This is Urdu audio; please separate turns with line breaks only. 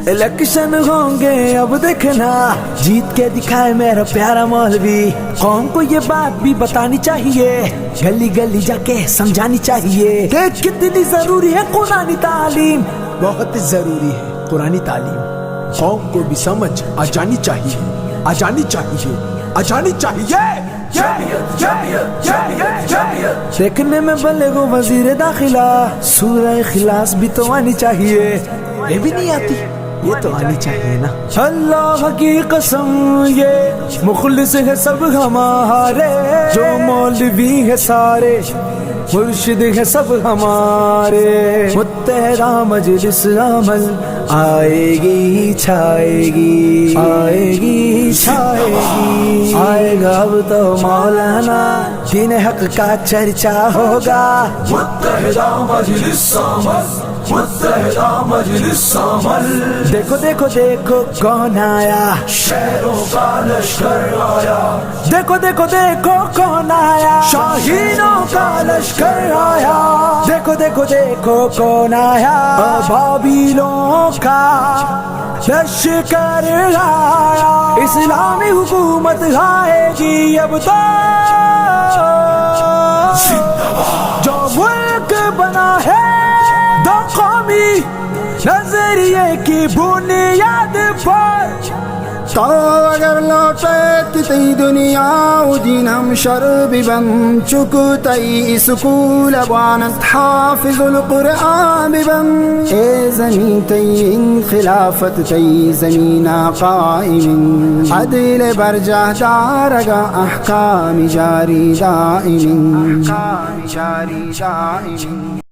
الیکشن ہوں گے اب دیکھنا، جیت کے دکھائے میرا پیارا مولوی. قوم کو یہ بات بھی بتانی چاہیے، گلی گلی جا کے سمجھانی چاہیے کہ کتنی ضروری ہے قرآنی تعلیم. بہت ضروری ہے قرآنی تعلیم. قوم کو بھی سمجھ آ جانی چاہیے، آ جانی چاہیے، آ جانی چاہیے. دیکھنے میں بلغ وزیر داخلہ، سورہ اخلاص بھی تو آنی چاہیے. یہ بھی نہیں آتی، یہ تو آنی چاہیے نا. اللہ کی قسم یہ مخلص ہے سب ہمارے، جو مولوی ہے سارے مرشد ہے سب ہمارے. متحدہ مجلس عمل آئے گی چھائے گی، آئے گی چھائے گی. آئے گا اب تو مولانا، دین حق کا چرچا ہوگا. متحدہ مجلس عمل، متحدہ مجلس عمل. دیکھو دیکھو دیکھو کون آیا، شیروں کا لشکر آیا. دیکھو دیکھو دیکھو کون آیا، شاہینوں کا لشکر آیا. دیکھو دیکھو دیکھو کون آیا، بابیلوں کا لشکر آیا. اسلامی حکومت آئے گی اب تو، جو ملک بنا ہے دو قومی نظریے کی بنیاد پر.
تو اگر لوٹے تی دنیا و دینم شر ببن، چکتی سکول بانت حافظ القرآن ببن. اے زمین تی خلافت تی زمین قائم، عدل برجہ دارگا احکام جاری دائم، احکام جاری دائم.